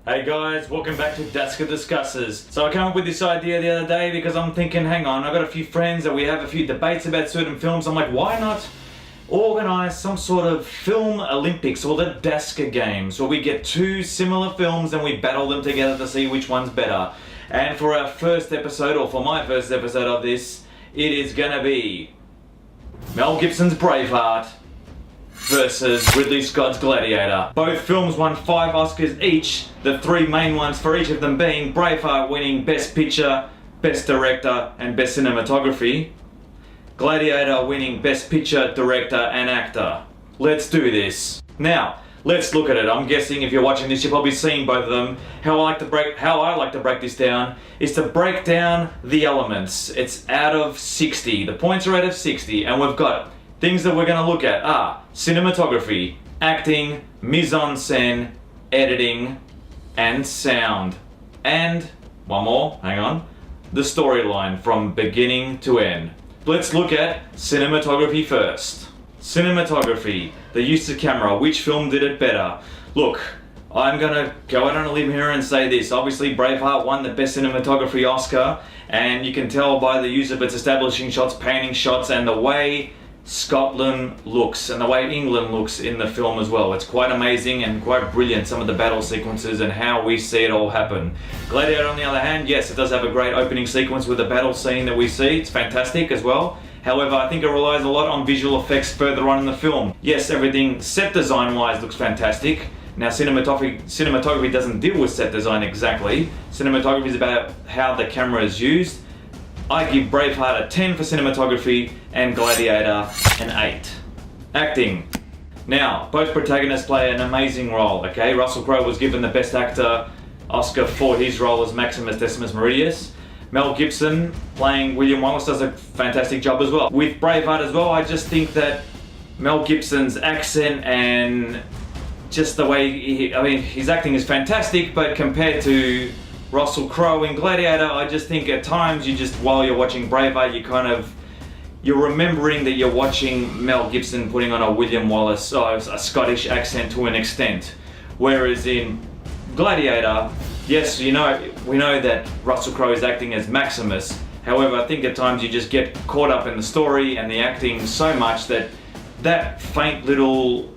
Hey guys, welcome back to Daska Discusses. So I came up with this idea the other day because I'm thinking, hang on, I've got a few friends that we have a few debates about certain films. I'm like, why not organise some sort of film Olympics or the Daska Games where we get two similar films and we battle them together to see which one's better. And for our first episode, or for my first episode of this, it is gonna be Mel Gibson's Braveheart versus Ridley Scott's Gladiator. Both films won 5 Oscars each, the 3 main ones for each of them being Braveheart winning Best Picture, Best Director and Best Cinematography, Gladiator winning Best Picture, Director and Actor. Let's do this. Now, let's look at it. I'm guessing if you're watching this, you've probably seen both of them. How I like to break this down is to break down the elements. It's out of 60. The points are out of 60, and we've got things that we're going to look at are cinematography, acting, mise-en-scène, editing, and sound. And one more, hang on, the storyline from beginning to end. Let's look at cinematography first. Cinematography, the use of camera, which film did it better? Look, I'm gonna go out on a limb here and say this. Obviously Braveheart won the Best Cinematography Oscar, and you can tell by the use of its establishing shots, painting shots, and the way Scotland looks and the way England looks in the film as well. It's quite amazing and quite brilliant, some of the battle sequences and how we see it all happen. Gladiator on the other hand, yes, it does have a great opening sequence with the battle scene that we see. It's fantastic as well. However, I think it relies a lot on visual effects further on in the film. Yes, everything set design wise looks fantastic. Now cinematography doesn't deal with set design exactly. Cinematography is about how the camera is used. I give Braveheart a 10 for cinematography and Gladiator an 8. Acting. Now, both protagonists play an amazing role, okay? Russell Crowe was given the Best Actor Oscar for his role as Maximus Decimus Meridius. Mel Gibson, playing William Wallace, does a fantastic job as well. With Braveheart as well, I just think that Mel Gibson's accent and just the way his acting is fantastic, but compared to Russell Crowe in Gladiator, I just think at times while you're watching Braveheart, you're remembering that you're watching Mel Gibson putting on a William Wallace, a Scottish accent to an extent. Whereas in Gladiator, yes, we know that Russell Crowe is acting as Maximus. However, I think at times you just get caught up in the story and the acting so much that faint little,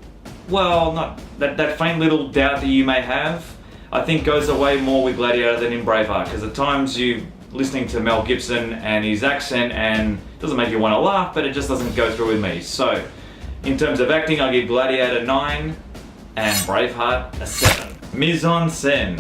that faint little doubt that you may have, I think goes away more with Gladiator than in Braveheart, because at times you listening to Mel Gibson and his accent and it doesn't make you want to laugh, but it just doesn't go through with me. So in terms of acting, I give Gladiator 9 and Braveheart a 7. Mise-en-scène,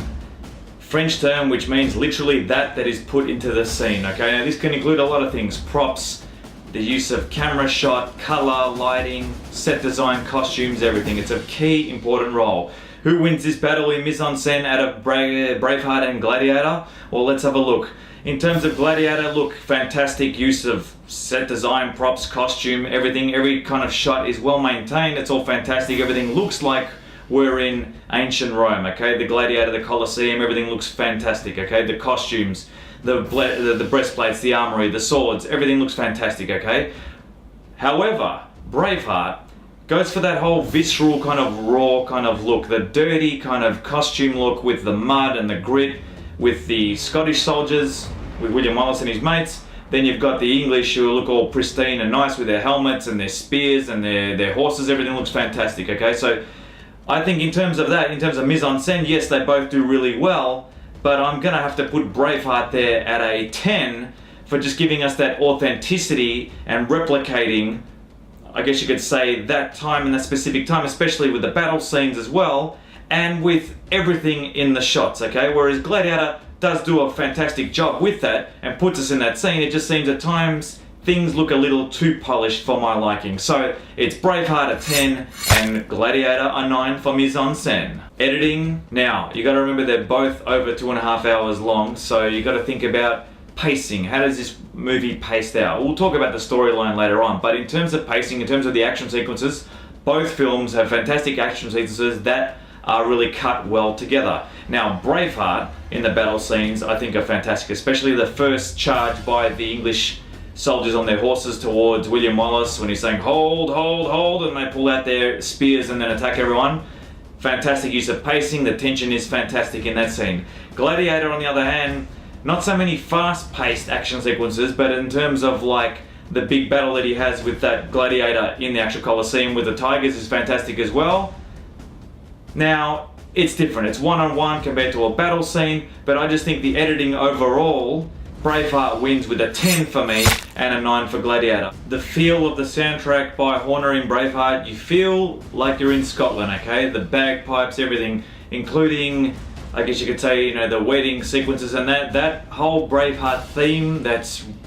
French term which means literally that is put into the scene, okay? Now this can include a lot of things: props, the use of camera shot, color, lighting, set design, costumes, everything. It's a key important role. Who wins this battle in mise-en-scène out of Braveheart and Gladiator? Well, let's have a look. In terms of Gladiator, look, fantastic use of set design, props, costume, everything. Every kind of shot is well maintained. It's all fantastic. Everything looks like we're in ancient Rome, okay? The Gladiator, the Colosseum, everything looks fantastic, okay? The costumes, the breastplates, the armory, the swords, everything looks fantastic, okay? However, Braveheart goes for that whole visceral kind of raw kind of look, the dirty kind of costume look with the mud and the grit, with the Scottish soldiers, with William Wallace and his mates. Then you've got the English who look all pristine and nice with their helmets and their spears and their horses, everything looks fantastic, okay? So I think in terms of that, in terms of mise-en-scène, yes, they both do really well, but I'm gonna have to put Braveheart there at a 10 for just giving us that authenticity and replicating, I guess you could say, that time and that specific time, especially with the battle scenes as well, and with everything in the shots, okay? Whereas Gladiator does do a fantastic job with that and puts us in that scene. It just seems at times things look a little too polished for my liking. So it's Braveheart a 10 and Gladiator a 9 for mise-en-scène. Editing, now you gotta remember they're both over 2.5 hours long, so you gotta think about pacing. How does this movie pace out? We'll talk about the storyline later on, but in terms of pacing, in terms of the action sequences, both films have fantastic action sequences that are really cut well together. Now Braveheart, in the battle scenes, I think are fantastic, especially the first charge by the English soldiers on their horses towards William Wallace when he's saying hold, hold, hold, and they pull out their spears and then attack everyone. fantastic use of pacing, the tension is fantastic in that scene. Gladiator, on the other hand, not so many fast-paced action sequences, but in terms of like the big battle that he has with that gladiator in the actual Colosseum with the tigers is fantastic as well. Now, it's different. It's one-on-one compared to a battle scene, but I just think the editing overall, Braveheart wins with a 10 for me and a 9 for Gladiator. The feel of the soundtrack by Horner in Braveheart, you feel like you're in Scotland, okay? The bagpipes, everything, including, I guess you could say, you know, the wedding sequences and that whole Braveheart theme that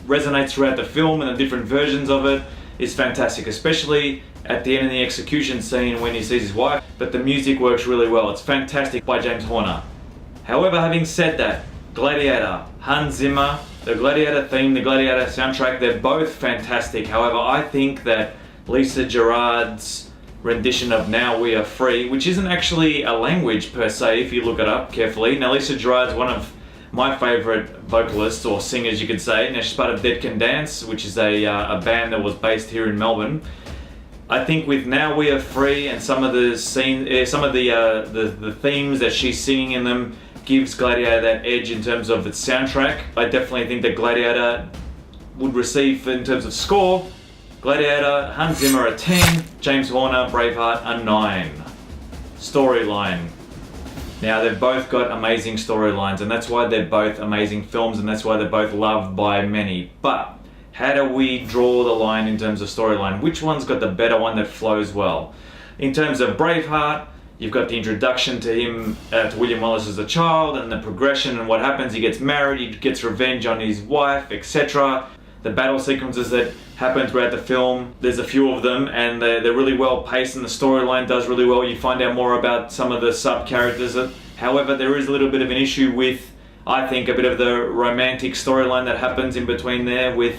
resonates throughout the film and the different versions of it is fantastic, especially at the end of the execution scene when he sees his wife. But the music works really well. It's fantastic by James Horner. However, having said that, Gladiator, Hans Zimmer, the Gladiator theme, the Gladiator soundtrack, they're both fantastic. However, I think that Lisa Gerrard's rendition of Now We Are Free, which isn't actually a language per se if you look it up carefully. Now, Lisa Gerrard's one of my favourite vocalists or singers, you could say. Now, she's part of Dead Can Dance, which is a band that was based here in Melbourne. I think with Now We Are Free and some of the the themes that she's singing in them gives Gladiator that edge in terms of its soundtrack. I definitely think that Gladiator would receive, in terms of score, Gladiator, Hans Zimmer a 10, James Horner, Braveheart a 9. Storyline. Now, they've both got amazing storylines, and that's why they're both amazing films, and that's why they're both loved by many. But how do we draw the line in terms of storyline? Which one's got the better one that flows well? In terms of Braveheart, you've got the introduction to him, to William Wallace as a child, and the progression and what happens. He gets married, he gets revenge on his wife, etc. The battle sequences that happen throughout the film, there's a few of them, and they're really well paced, and the storyline does really well. You find out more about some of the sub-characters. However, there is a little bit of an issue with, I think, a bit of the romantic storyline that happens in between there with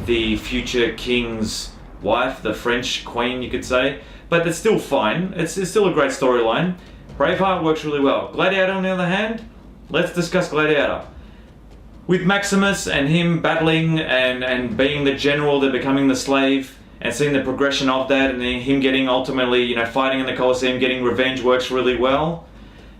the future king's wife, the French queen, you could say. But it's still fine. It's still a great storyline. Braveheart works really well. Gladiator, on the other hand, let's discuss Gladiator. With Maximus and him battling and being the general, then becoming the slave, and seeing the progression of that, and then him getting ultimately, you know, fighting in the Colosseum, getting revenge works really well.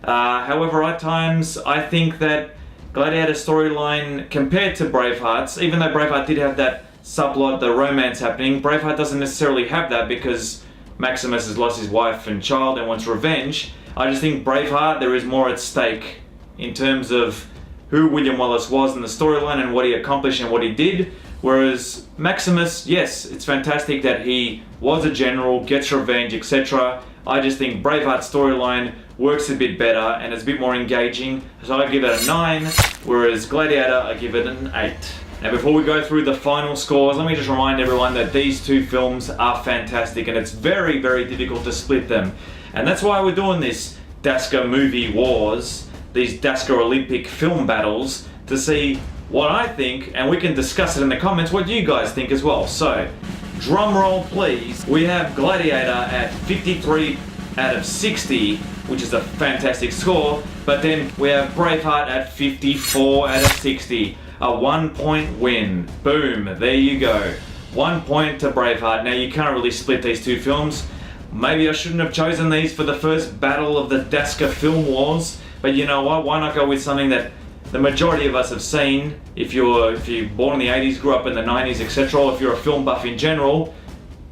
However, at times, I think that Gladiator storyline compared to Braveheart's, even though Braveheart did have that subplot, the romance happening, Braveheart doesn't necessarily have that because Maximus has lost his wife and child and wants revenge. I just think Braveheart, there is more at stake in terms of who William Wallace was in the storyline and what he accomplished and what he did. Whereas Maximus, yes, it's fantastic that he was a general, gets revenge, etc. I just think Braveheart's storyline works a bit better and it's a bit more engaging. So I give it a 9, whereas Gladiator, I give it an 8. Now, before we go through the final scores, let me just remind everyone that these two films are fantastic and it's very, very difficult to split them. And that's why we're doing this Daska Movie Wars, these Daska Olympic film battles, to see what I think, and we can discuss it in the comments what you guys think as well. So, drum roll please. We have Gladiator at 53 out of 60, which is a fantastic score, but then we have Braveheart at 54 out of 60. A 1-point win. Boom, there you go. 1 point to Braveheart. Now, you can't really split these two films. Maybe I shouldn't have chosen these for the first battle of the Daska Film Wars, but you know what, why not go with something that the majority of us have seen? If you're born in the 80s, grew up in the 90s, etc., or if you're a film buff in general,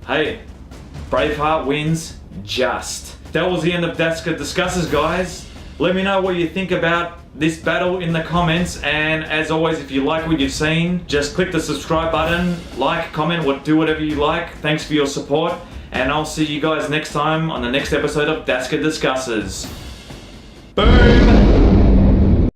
hey, Braveheart wins just. That was the end of Daska Discusses, guys. Let me know what you think about this battle in the comments, and as always, if you like what you've seen, just click the subscribe button, like, comment, do whatever you like. Thanks for your support, and I'll see you guys next time on the next episode of Daska Discusses. Boom!